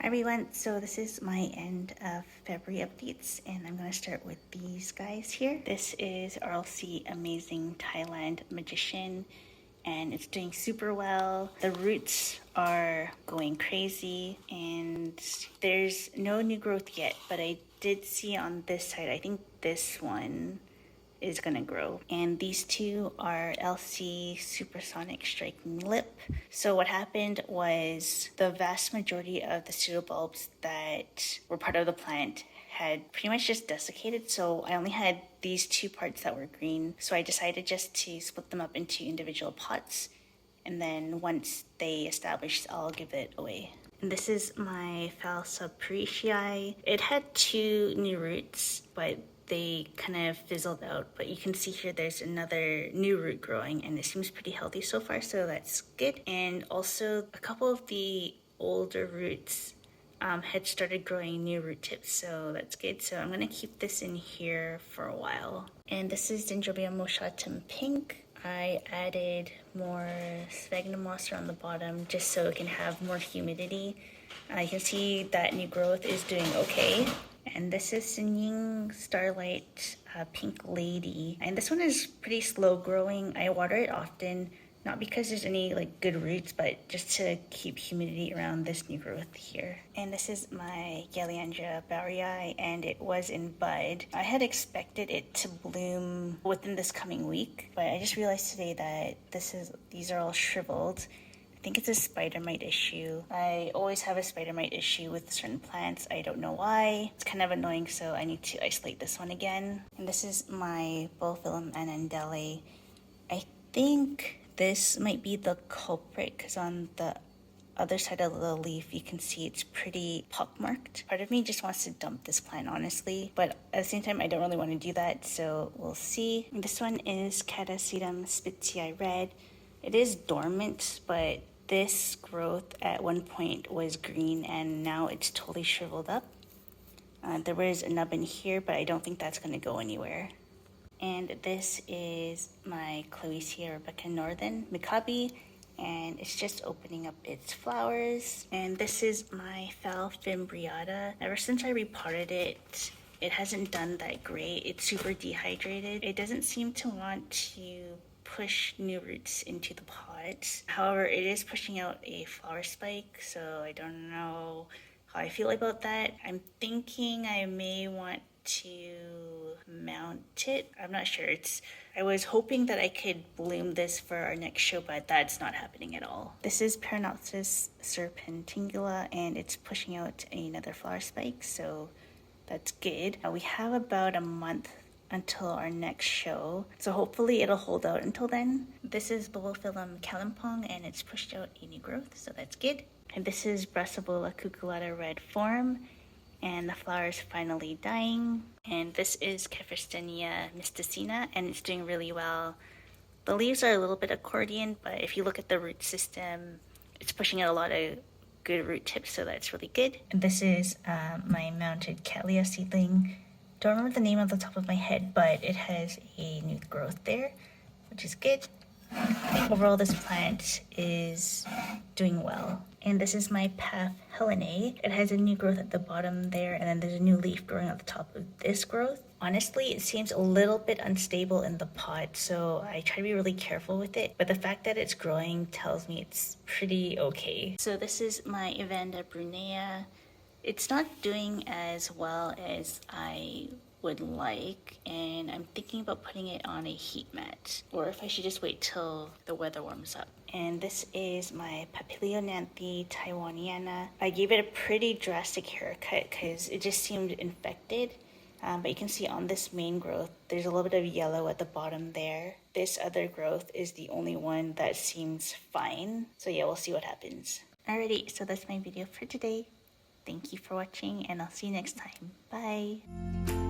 everyone, so this is my end of February updates and I'm going to start with these guys here. This is RLC Amazing Thailand Magician and it's doing super well. The roots are going crazy and there's no new growth yet, but I did see on this side, I think this one is gonna grow. And these two are LC Supersonic Striking Lip. So what happened was the vast majority of the pseudobulbs that were part of the plant had pretty much just desiccated. So I only had these two parts that were green. So I decided just to split them up into individual pots. And then once they established, I'll give it away. And this is my Phal subparishii. It had two new roots, but they kind of fizzled out, but you can see here there's another new root growing and it seems pretty healthy so far, so that's good. And also a couple of the older roots had started growing new root tips, so that's good. So I'm gonna keep this in here for a while. And this is Dendrobium moschatum pink. I added more sphagnum moss around the bottom just so it can have more humidity. You can see that new growth is doing okay. And this is Hsinying Starlight Pink Lady. And this one is pretty slow growing. I water it often, not because there's any like good roots, but just to keep humidity around this new growth here. And this is my Galeandra baueri and it was in bud. I had expected it to bloom within this coming week, but I just realized today that these are all shriveled. I think it's a spider mite issue. I always have a spider mite issue with certain plants. I don't know why. It's kind of annoying, so I need to isolate this one again. And this is my Bulbophyllum annandalei. I think this might be the culprit because on the other side of the leaf you can see it's pretty pockmarked. Part of me just wants to dump this plant, honestly, but at the same time I don't really want to do that, so we'll see. And this one is Ctsm spitzii red. It is dormant, but this growth at one point was green and now it's totally shriveled up. There was a nub in here, but I don't think that's going to go anywhere. And this is my Clowesia Northen Mikabi, and it's just opening up its flowers. And this is my Phal fimbriata. Ever since I repotted it, it hasn't done that great. It's super dehydrated. It doesn't seem to want to push new roots into the pot. However, it is pushing out a flower spike, so I don't know how I feel about that. I'm thinking I may want to mount it. I'm not sure. I was hoping that I could bloom this for our next show, but that's not happening at all. This is Paraphalaenopsis serptentingula and it's pushing out another flower spike, so that's good. We have about a month until our next show, so hopefully it'll hold out until then. This is Bulbophyllum Kalimpong and it's pushed out a new growth, so that's good. And this is Brassavola cucullata red form and the flower is finally dying. And this is Kefersteinia mystacina and it's doing really well. The leaves are a little bit accordion, but if you look at the root system, it's pushing out a lot of good root tips, so that's really good. And this is my mounted Cattleya seedling. Don't remember the name off the top of my head, but it has a new growth there, which is good. I think overall this plant is doing well. And this is my helenae. It has a new growth at the bottom there, and then there's a new leaf growing at the top of this growth. Honestly, it seems a little bit unstable in the pot, so I try to be really careful with it. But the fact that it's growing tells me it's pretty okay. So this is my Vanda brunnea. It's not doing as well as I would like, and I'm thinking about putting it on a heat mat, or if I should just wait till the weather warms up. And this is my Papilioanthe taiwaniana. I gave it a pretty drastic haircut because it just seemed infected. But you can see on this main growth, there's a little bit of yellow at the bottom there. This other growth is the only one that seems fine. So yeah, we'll see what happens. Alrighty, so that's my video for today. Thank you for watching and I'll see you next time. Bye!